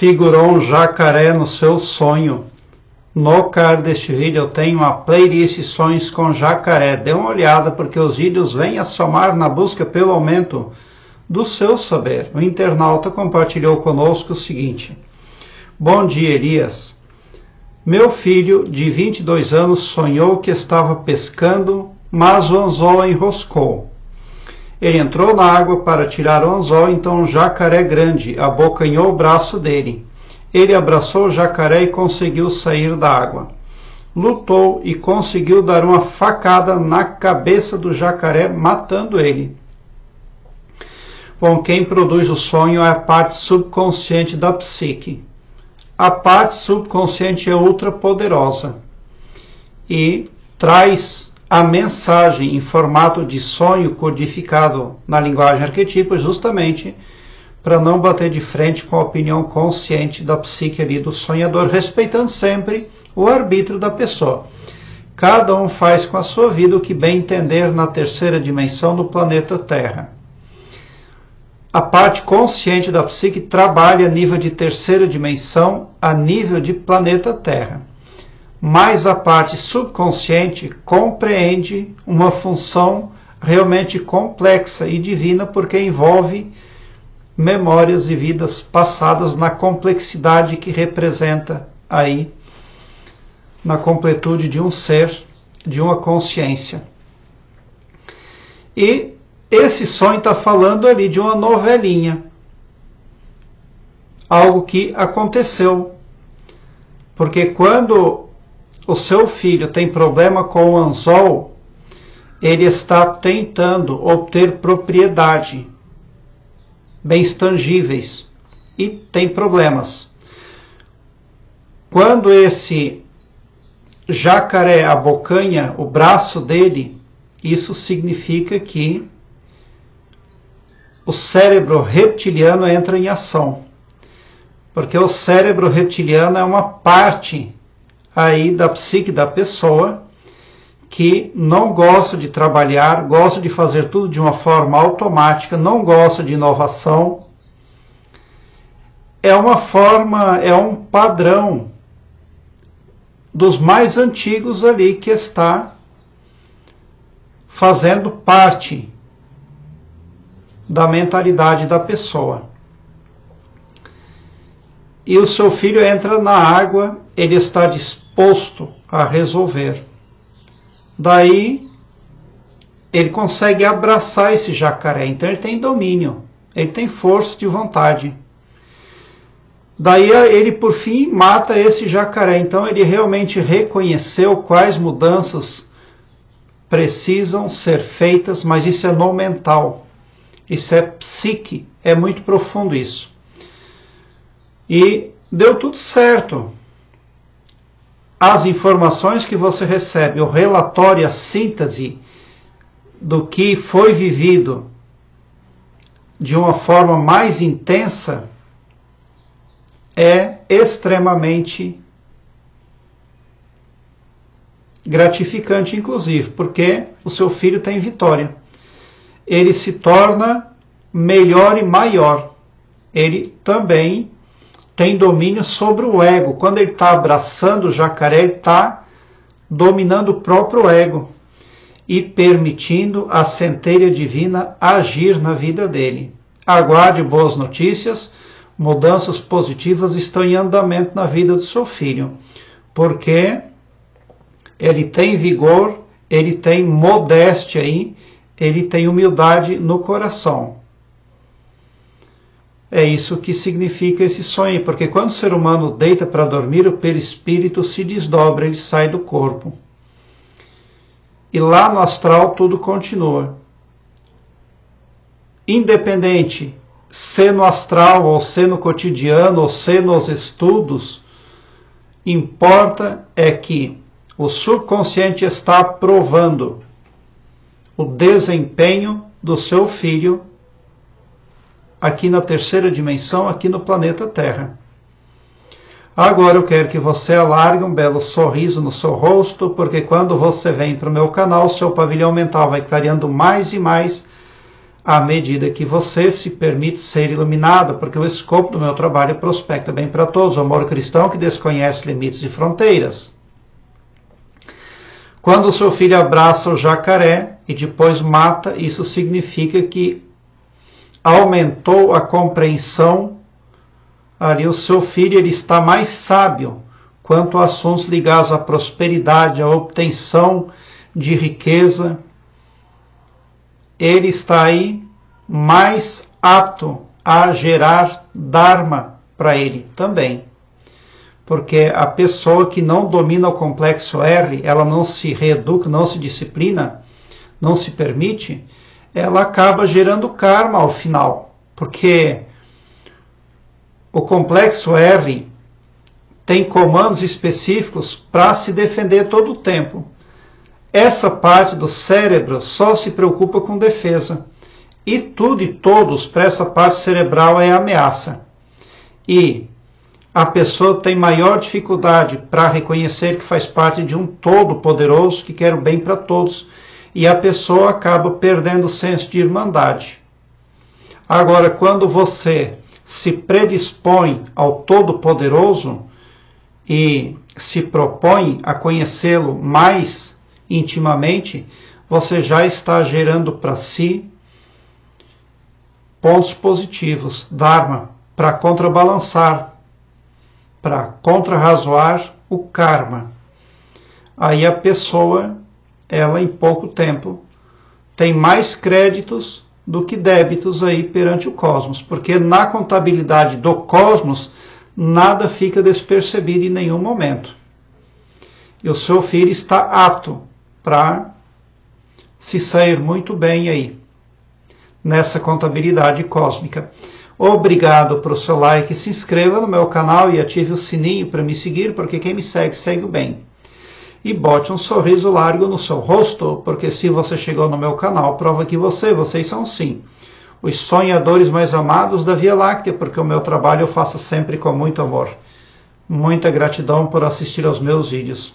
figurou um jacaré no seu sonho. No card deste vídeo eu tenho uma playlist sonhos com jacaré. Dê uma olhada porque os vídeos vêm a somar na busca pelo aumento do seu saber. O internauta compartilhou conosco o seguinte: bom dia, Elias. Meu filho de 22 anos sonhou que estava pescando, mas o anzol enroscou. Ele entrou na água para tirar o anzol, então um jacaré grande abocanhou o braço dele. Ele abraçou o jacaré e conseguiu sair da água. Lutou e conseguiu dar uma facada na cabeça do jacaré, matando ele. Bom, quem produz o sonho é a parte subconsciente da psique. A parte subconsciente é ultra poderosa e traz a mensagem em formato de sonho codificado na linguagem arquetípica justamente para não bater de frente com a opinião consciente da psique ali do sonhador, respeitando sempre o arbítrio da pessoa. Cada um faz com a sua vida o que bem entender na terceira dimensão do planeta Terra. A parte consciente da psique trabalha a nível de terceira dimensão, a nível de planeta Terra. Mas a parte subconsciente compreende uma função realmente complexa e divina, porque envolve memórias e vidas passadas na complexidade que representa aí, na completude de um ser, de uma consciência. E esse sonho está falando ali de uma novelinha, algo que aconteceu, porque quando o seu filho tem problema com o anzol, ele está tentando obter propriedade, bens tangíveis, e tem problemas. Quando esse jacaré abocanha o braço dele, isso significa que o cérebro reptiliano entra em ação, porque o cérebro reptiliano é uma parte aí da psique da pessoa que não gosta de trabalhar, gosta de fazer tudo de uma forma automática, não gosta de inovação. É uma forma, é um padrão dos mais antigos ali que está fazendo parte da mentalidade da pessoa. E o seu filho entra na água, ele está disposto a resolver. Daí, ele consegue abraçar esse jacaré, então ele tem domínio, ele tem força de vontade. Daí ele, por fim, mata esse jacaré, então ele realmente reconheceu quais mudanças precisam ser feitas, mas isso é no mental, isso é psique, é muito profundo isso. E deu tudo certo. As informações que você recebe, o relatório, a síntese do que foi vivido de uma forma mais intensa é extremamente gratificante, inclusive, porque o seu filho tem vitória. Ele se torna melhor e maior. Ele também tem domínio sobre o ego. Quando ele está abraçando o jacaré, ele está dominando o próprio ego e permitindo a centelha divina agir na vida dele. Aguarde boas notícias, mudanças positivas estão em andamento na vida do seu filho, porque ele tem vigor, ele tem modéstia aí, ele tem humildade no coração. É isso que significa esse sonho, porque quando o ser humano deita para dormir, o perispírito se desdobra, ele sai do corpo. E lá no astral tudo continua. Independente, se no astral, ou se no cotidiano, ou se nos estudos, importa é que o subconsciente está aprovando o desempenho do seu filho aqui na terceira dimensão, aqui no planeta Terra. Agora eu quero que você alargue um belo sorriso no seu rosto, porque quando você vem para o meu canal, seu pavilhão mental vai clareando mais e mais à medida que você se permite ser iluminado, porque o escopo do meu trabalho prospecta bem para todos, o amor cristão que desconhece limites e fronteiras. Quando o seu filho abraça o jacaré e depois mata, isso significa que aumentou a compreensão. Ali o seu filho ele está mais sábio quanto a assuntos ligados à prosperidade, à obtenção de riqueza. Ele está aí mais apto a gerar Dharma para ele também. Porque a pessoa que não domina o complexo R, ela não se reeduca, não se disciplina, não se permite, ela acaba gerando karma ao final. Porque o complexo R tem comandos específicos para se defender todo o tempo. Essa parte do cérebro só se preocupa com defesa. E tudo e todos para essa parte cerebral é ameaça. E a pessoa tem maior dificuldade para reconhecer que faz parte de um todo poderoso que quer o bem para todos. E a pessoa acaba perdendo o senso de irmandade. Agora, quando você se predispõe ao Todo-Poderoso e se propõe a conhecê-lo mais intimamente, você já está gerando para si pontos positivos, Dharma, para contrabalançar, para contrarrazoar o karma. Aí a pessoa, ela em pouco tempo, tem mais créditos do que débitos aí perante o cosmos, porque na contabilidade do cosmos nada fica despercebido em nenhum momento. E o seu filho está apto para se sair muito bem aí nessa contabilidade cósmica. Obrigado por seu like, se inscreva no meu canal e ative o sininho para me seguir, porque quem me segue, segue o bem. E bote um sorriso largo no seu rosto, porque se você chegou no meu canal, prova que vocês são sim os sonhadores mais amados da Via Láctea, porque o meu trabalho eu faço sempre com muito amor. Muita gratidão por assistir aos meus vídeos.